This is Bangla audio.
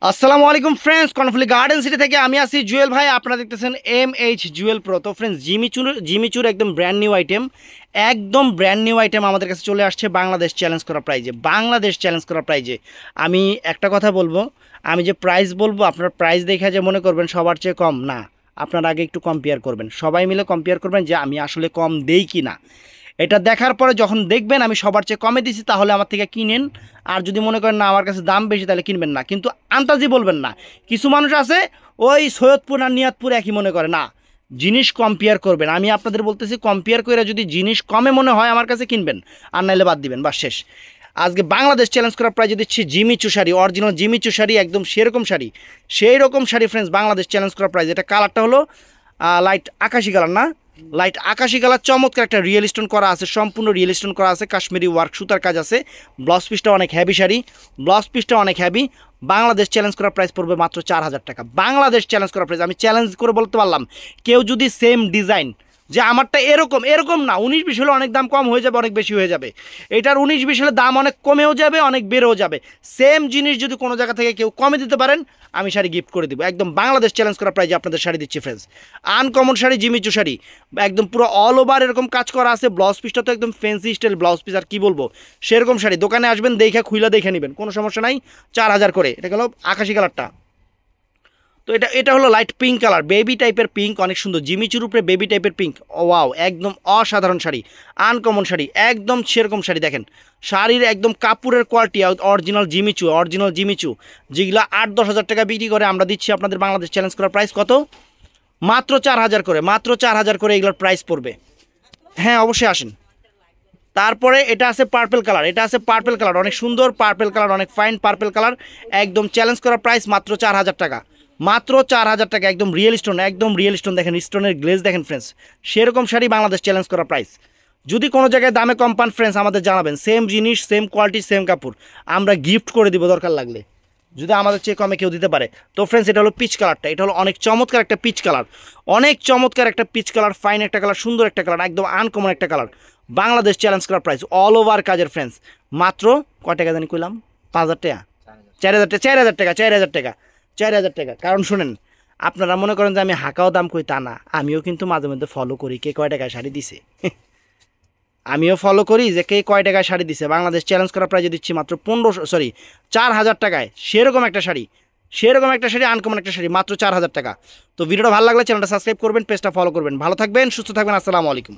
আসসালামু আলাইকুম ফ্রেন্ডস, কর্নফুলি গার্ডেন সিটি থেকে আমি আছি জুয়েল ভাই। আপনারা দেখতেছেন MH জুয়েল প্রো। তো ফ্রেন্ডস, জিমিচুর একদম ব্র্যান্ড নিউ আইটেম, আমাদের কাছে চলে আসছে বাংলাদেশ চ্যালেঞ্জ করা প্রাইজে। আমি একটা কথা বলবো, আমি যে প্রাইস বলবো আপনার প্রাইস দেখে যে মনে করবেন সবার চেয়ে কম না, আপনারা আগে একটু কম্পেয়ার করবেন, সবাই মিলে কম্পেয়ার করবেন যে আমি আসলে কম দেই কি না। এটা দেখার পরে যখন দেখবেন আমি সবার চেয়ে কমে দিছি, তাহলে আমার থেকে কিনেন। আর যদি মনে করেন না আমার কাছে দাম বেশি, তাহলে কিনবেন না। কিন্তু আন্তাজি বলবেন না। কিছু মানুষ আছে ওই সৈয়দপুর আর নিয়াতপুর একই মনে করে না, জিনিস কম্পেয়ার করবেন। আমি আপনাদের বলতেছি কম্পেয়ার করে যদি জিনিস কমে মনে হয় আমার কাছে কিনবেন, আর নাইলে বাদ দিবেন, বাস শেষ। আজকে বাংলাদেশ চ্যালেঞ্জ করার প্রাইজে দিচ্ছি Jimmy Choo sari, original Jimmy Choo sari, একদম সেই রকম শাড়ি ফ্রেন্ডস। বাংলাদেশ চ্যালেঞ্জ করার প্রাইজ। এটা কালারটা হলো লাইট আকাশি কালার, না লাইট আকাশি কালার, চমৎকার একটা রিয়েল স্টোন করা আছে, সম্পূর্ণ রিয়েল স্টোন করা আছে, কাশ্মীরি ওয়ার্ক সুতার কাজ আছে। ব্লাউজ পিসটা অনেক হ্যাভি শাড়ি, বাংলাদেশ চ্যালেঞ্জ করার প্রাইস পড়বে মাত্র 4,000 টাকা। বাংলাদেশ চ্যালেঞ্জ করার প্রাইস আমি চ্যালেঞ্জ করে বলতে পারলাম, কেউ যদি সেম ডিজাইন যে আমারটা এরকম না, 19-20 হলে অনেক দাম কম হয়ে যাবে, অনেক বেশি হয়ে যাবে। এটার 19-20 হলে দাম অনেক কমেও যাবে, অনেক বেড়েও যাবে। সেম জিনিস যদি কোনো জায়গা থেকে কেউ কমে দিতে পারেন, আমি শাড়ি গিফট করে দেবো। একদম বাংলাদেশ চ্যালেঞ্জ করার প্রাইজে আপনাদের শাড়ি দিচ্ছি friends. Uncommon sari, Jimmy Choo sari, একদম পুরো অল ওভার এরকম কাজ করা আছে। ব্লাউজ পিসটা তো একদম ফ্যান্সি স্টাইল ব্লাউজ পিস, আর কি বলবো, সেরকম শাড়ি। দোকানে আসবেন, দেখে নেবেন, কোনো সমস্যা নাই। 4,000 করে। এটা গেল আকাশি কালারটা। তো এটা হলো লাইট পিঙ্ক কালার, বেবি টাইপের পিঙ্ক, অনেক সুন্দর। জিমিচুর উপরে বেবি টাইপের পিঙ্ক, ওয়াও, একদম অসাধারণ শাড়ি, আনকমন শাড়ি, একদম সেরকম শাড়ি। দেখেন শাড়ির একদম কাপড়ের কোয়ালিটি, অরিজিনাল জিমিচু, যেগুলো 8-10 হাজার টাকা বিক্রি করে, আমরা দিচ্ছি আপনাদের বাংলাদেশ চ্যালেঞ্জ করার প্রাইস কত? মাত্র 4,000 করে, এগুলোর প্রাইস পড়বে। হ্যাঁ, অবশ্যই আসেন। তারপরে এটা আছে পার্পেল কালার, অনেক সুন্দর পার্পেল কালার, অনেক ফাইন পার্পেল কালার। একদম চ্যালেঞ্জ করা প্রাইস মাত্র 4,000 টাকা, একদম রিয়েল স্টোন, দেখেন স্টোনের গ্লেজ দেখেন ফ্রেন্ডস। সেরকম শাড়ি বাংলাদেশ চ্যালেঞ্জ করা প্রাইস। যদি কোনো জায়গায় দামে কম পান ফ্রেন্ডস, আমাদের জানাবেন। সেম জিনিস, সেম কোয়ালিটি, সেম কাপড়, আমরা গিফট করে দিব দরকার লাগলে, যদি আমাদের চেয়ে কমে কেউ দিতে পারে। তো ফ্রেন্ডস, এটা হলো পিচ কালারটা, এটা হলো অনেক চমৎকার একটা পিচ কালার, ফাইন একটা কালার, সুন্দর একটা কালার, একদম আনকমন একটা কালার। বাংলাদেশ চ্যালেঞ্জ করার প্রাইস, অল ওভার কাজের ফ্রেন্ডস। মাত্র কয় টাকা জানি কইলাম? 5,000 টাকা, 4,000 টাকা। কারণ শুনেন, আপনারা মনে করেন যে আমি হাঁকাও দাম কই, তা না। আমিও কিন্তু মাঝে মধ্যে ফলো করি কে কয় টাকায় শাড়ি দিছে। আমিও ফলো করি যে কে কয় টাকায় শাড়ি দিছে। বাংলাদেশ চ্যালেঞ্জ করার প্রাইজে দিচ্ছি মাত্র 4,000 টাকায় সেরকম একটা শাড়ি, আনকমন একটা শাড়ি, মাত্র 4,000 টাকা। তো ভিডিওটা ভালো লাগলে চ্যানেলটা সাবস্ক্রাইব করবেন, পেজটা ফলো করবেন। ভালো থাকবেন, সুস্থ থাকবেন। আসসালামু আলাইকুম।